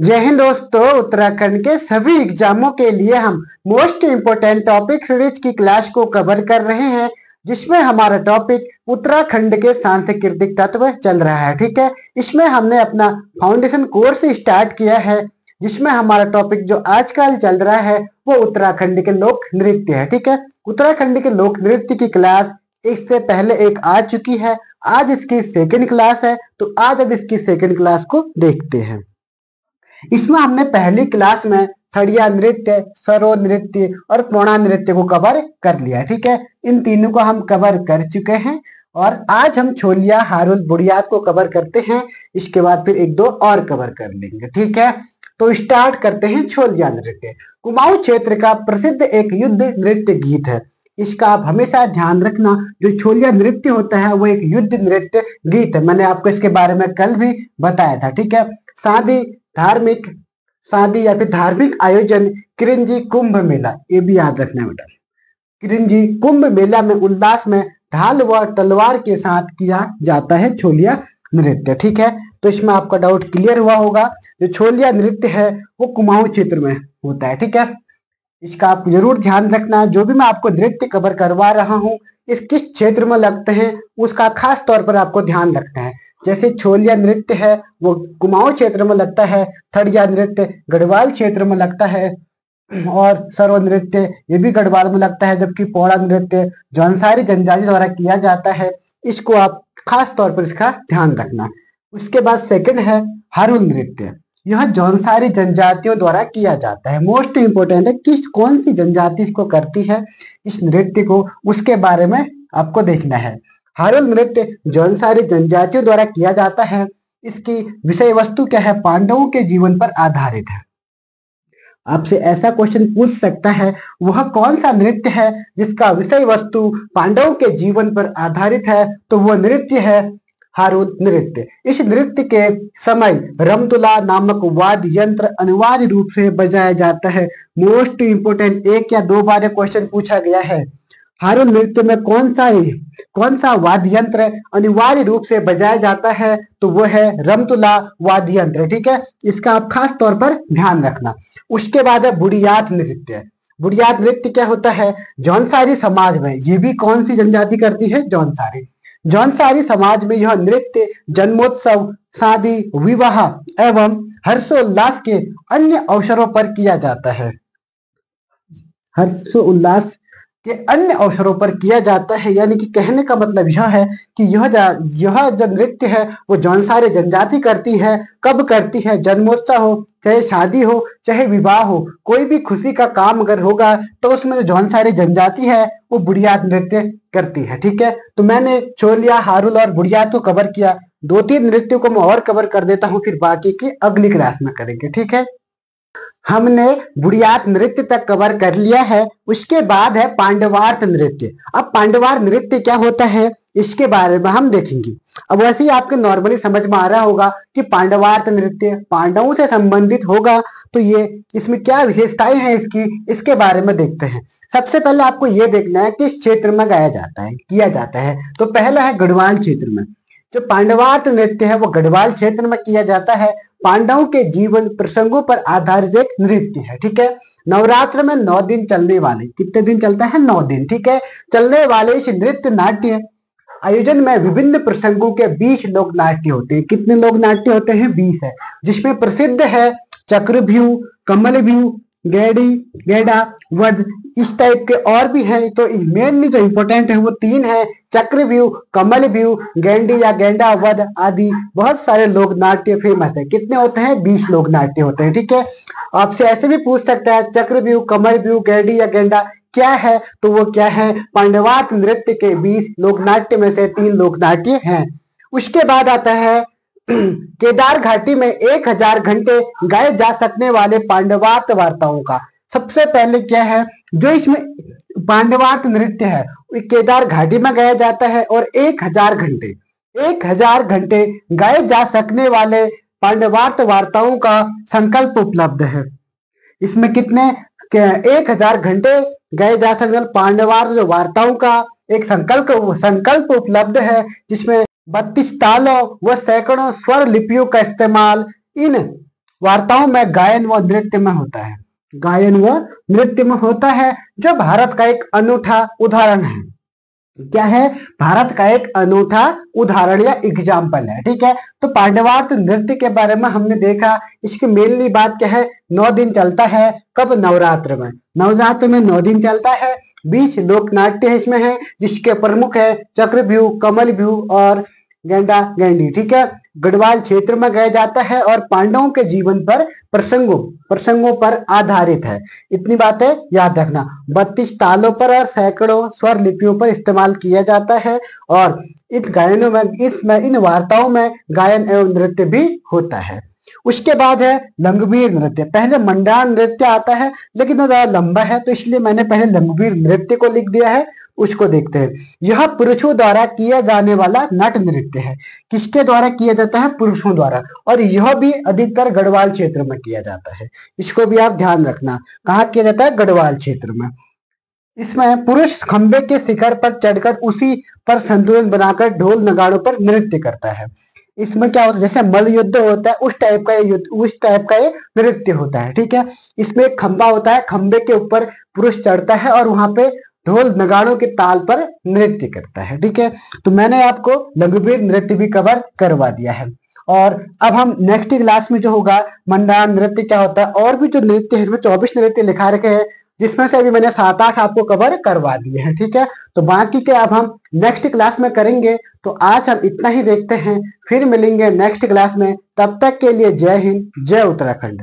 जय हिंद दोस्तों। उत्तराखंड के सभी एग्जामों के लिए हम मोस्ट इम्पोर्टेंट टॉपिक सीरीज की क्लास को कवर कर रहे हैं, जिसमें हमारा टॉपिक उत्तराखंड के सांस्कृतिक तत्व चल रहा है। ठीक है, इसमें हमने अपना फाउंडेशन कोर्स स्टार्ट किया है, जिसमें हमारा टॉपिक जो आजकल चल रहा है वो उत्तराखंड के लोक नृत्य है। ठीक है, उत्तराखंड के लोक नृत्य की क्लास इससे पहले एक आ चुकी है, आज इसकी सेकेंड क्लास है। तो आज अब इसकी सेकेंड क्लास को देखते हैं। इसमें हमने पहली क्लास में थड़िया नृत्य, सरो नृत्य और पौड़ा नृत्य को कवर कर लिया। ठीक है, इन तीनों को हम कवर कर चुके हैं और आज हम छोलिया, हारुल, बुढ़ियात को कवर करते हैं। इसके बाद फिर एक दो और कवर कर लेंगे। ठीक है, तो स्टार्ट करते हैं छोलिया नृत्य। कुमाऊं क्षेत्र का प्रसिद्ध एक युद्ध नृत्य गीत है। इसका आप हमेशा ध्यान रखना, जो छोलिया नृत्य होता है वो एक युद्ध नृत्य गीत है। मैंने आपको इसके बारे में कल भी बताया था। ठीक है, शादी या फिर धार्मिक आयोजन, किरंजी कुंभ मेला, ये भी याद रखना बेटा। किरंजी कुंभ मेला में उल्लास में ढाल व तलवार के साथ किया जाता है छोलिया नृत्य। ठीक है, तो इसमें आपका डाउट क्लियर हुआ होगा। जो छोलिया नृत्य है वो कुमाऊं क्षेत्र में होता है। ठीक है, इसका आप जरूर ध्यान रखना। जो भी मैं आपको नृत्य कवर करवा रहा हूँ, इस किस क्षेत्र में लगते हैं उसका खास तौर पर आपको ध्यान रखना है। जैसे छोलिया नृत्य है वो कुमाऊं क्षेत्र में लगता है, थड़िया नृत्य गढ़वाल क्षेत्र में लगता है और सरो नृत्य ये भी गढ़वाल में लगता है, जबकि पौड़ा नृत्य जौनसारी जनजाति द्वारा किया जाता है। इसको आप खास तौर पर इसका ध्यान रखना। उसके बाद सेकंड है हारुल नृत्य। यह जौनसारी जनजातियों द्वारा किया जाता है। मोस्ट इंपोर्टेंट है, किस कौन सी जनजाति इसको करती है इस नृत्य को, उसके बारे में आपको देखना है। हारुल नृत्य जौनसारी जनजातियों द्वारा किया जाता है। इसकी विषय वस्तु क्या है? पांडवों के जीवन पर आधारित है। आपसे ऐसा क्वेश्चन पूछ सकता है, वह कौन सा नृत्य है जिसका विषय वस्तु पांडवों के जीवन पर आधारित है? तो वह नृत्य है हारुल नृत्य। इस नृत्य के समय रमतुला नामक वाद्य यंत्र अनिवार्य रूप से बजाया जाता है। मोस्ट इंपोर्टेंट, एक या दो बार क्वेश्चन पूछा गया है। हारुल नृत्य में कौन सा वाद्य यंत्र अनिवार्य रूप से बजाया जाता है? तो वो है रमतुला वाद्य यंत्र। ठीक है, इसका आप खास तौर पर ध्यान रखना। उसके बाद है बुढ़ियात नृत्य। बुढ़ियात नृत्य क्या होता है? जौनसारी समाज में, ये भी कौन सी जनजाति करती है? जौनसारी। जौनसारी समाज में यह नृत्य जन्मोत्सव, शादी, विवाह एवं हर्षोल्लास के अन्य अवसरों पर किया जाता है। हर्षोल्लास के अन्य अवसरों पर किया जाता है। यानी कि कहने का मतलब यह है कि यह जो नृत्य है वो जौनसारी जनजाति करती है। कब करती है? जन्मोत्सव हो, चाहे शादी हो, चाहे विवाह हो, कोई भी खुशी का काम अगर होगा तो उसमें जो जौनसारी जनजाति है वो बुढ़ियात नृत्य करती है। ठीक है, तो मैंने छोलिया, हारुल और बुढ़ियात को कवर किया। दो तीन नृत्यों को मैं और कवर कर देता हूँ, फिर बाकी की अगली क्लास में करेंगे। ठीक है, हमने बुढ़ियात नृत्य तक कवर कर लिया है। उसके बाद है पांडवार्थ नृत्य। अब पांडवार्थ नृत्य क्या होता है इसके बारे में हम देखेंगे। अब वैसे ही आपके नॉर्मली समझ में आ रहा होगा कि पांडवार्थ नृत्य पांडवों से संबंधित होगा, तो ये इसमें क्या विशेषताएं हैं इसके बारे में देखते हैं। सबसे पहले आपको ये देखना है किस क्षेत्र में गाया जाता है, किया जाता है। तो पहला है गढ़वाल क्षेत्र में। जो पांडवार्थ नृत्य है वो गढ़वाल क्षेत्र में किया जाता है। पांडवों के जीवन प्रसंगों पर आधारित एक नृत्य है। ठीक है, नवरात्र में 9 दिन चलने वाले, कितने दिन चलता है? 9 दिन। ठीक है, चलने वाले इस नृत्य नाट्य आयोजन में विभिन्न प्रसंगों के 20 लोक नाट्य होते हैं। कितने लोक नाट्य होते हैं? 20 है, जिसमें प्रसिद्ध है चक्रव्यूह, कमलव्यूह, गेड़ा, वध, इस टाइप के और भी हैं। तो मेनली जो इंपॉर्टेंट है वो 3 है, चक्रव्यूह, कमलव्यूह, गेंडी या गेंडा, वध आदि। बहुत सारे लोक नाट्य फेमस है। कितने होते हैं? 20 लोक नाट्य होते हैं। ठीक है, आपसे ऐसे भी पूछ सकता है चक्रव्यूह, कमलव्यूह, गेंडी या गेंडा क्या है? तो वो क्या है? पांडवार्थ नृत्य के 20 लोक नाट्य में से 3 लोक नाट्य हैं। उसके बाद आता है केदार घाटी में 1000 घंटे गाए जा सकने वाले पांडवार्थ वार्ताओं का। सबसे पहले क्या है जो इसमें पांडवार्थ नृत्य है केदार घाटी में गाया जाता है और 1000 घंटे गाए जा सकने वाले पांडवार्थ वार्ताओं का संकल्प उपलब्ध है। इसमें कितने 1000 घंटे गाए जा सकने वाले पांडवार्थ वार्ताओं का एक संकल्प उपलब्ध है, जिसमें 32 तालों व सैकड़ों स्वर लिपियों का इस्तेमाल इन वार्ताओं में गायन व नृत्य में होता है। गायन व नृत्य में होता है, जो भारत का एक अनूठा उदाहरण है। क्या है? भारत का एक अनूठा उदाहरण या एग्जाम्पल है। ठीक है, तो पांडवार्थ नृत्य के बारे में हमने देखा। इसकी मेनली बात क्या है? 9 दिन चलता है। कब? नवरात्र में। नवरात्र में 9 दिन चलता है। 20 लोक नाट्य इसमें है, जिसके प्रमुख है चक्रव्यूह, कमलव्यूह और गेंडा गेंडी। ठीक है, गढ़वाल क्षेत्र में गाया जाता है और पांडवों के जीवन पर प्रसंगों पर आधारित है। इतनी बातें याद रखना। 32 तालों पर और सैकड़ों स्वर लिपियों पर इस्तेमाल किया जाता है और इन गायनों में इन वार्ताओं में गायन एवं नृत्य भी होता है। उसके बाद है लंगवीर नृत्य। पहले मंडार नृत्य आता है, लेकिन वो ज्यादा लंबा है, तो इसलिए मैंने पहले लंगवीर नृत्य को लिख दिया है। उसको देखते हैं। यह पुरुषों द्वारा किया जाने वाला नट नृत्य है। किसके द्वारा किया जाता है? पुरुषों द्वारा। और यह भी अधिकतर गढ़वाल क्षेत्र में किया जाता है। इसको भी आप ध्यान रखना। कहाँ किया जाता है? गढ़वाल क्षेत्र में। इसमें पुरुष खंबे के शिखर पर चढ़कर उसी पर संतुलन बनाकर ढोल नगाड़ों पर नृत्य करता है। इसमें क्या होता है? जैसे मल्ल युद्ध होता है, उस टाइप का ये नृत्य होता है। ठीक है, इसमें एक खंबा होता है, खंबे के ऊपर पुरुष चढ़ता है और वहां पे ढोल नगाड़ों के ताल पर नृत्य करता है। ठीक है, तो मैंने आपको लघुवीर नृत्य भी कवर करवा दिया है। और अब हम नेक्स्ट क्लास में जो होगा मंडार नृत्य क्या होता है, और भी जो नृत्य है, इसमें 24 नृत्य लिखा रखे हैं, जिसमें से अभी मैंने 7-8 आपको कवर करवा दिए हैं। ठीक है, तो बाकी के अब हम नेक्स्ट क्लास में करेंगे। तो आज हम इतना ही देखते हैं, फिर मिलेंगे नेक्स्ट क्लास में। तब तक के लिए जय हिंद, जय उत्तराखंड।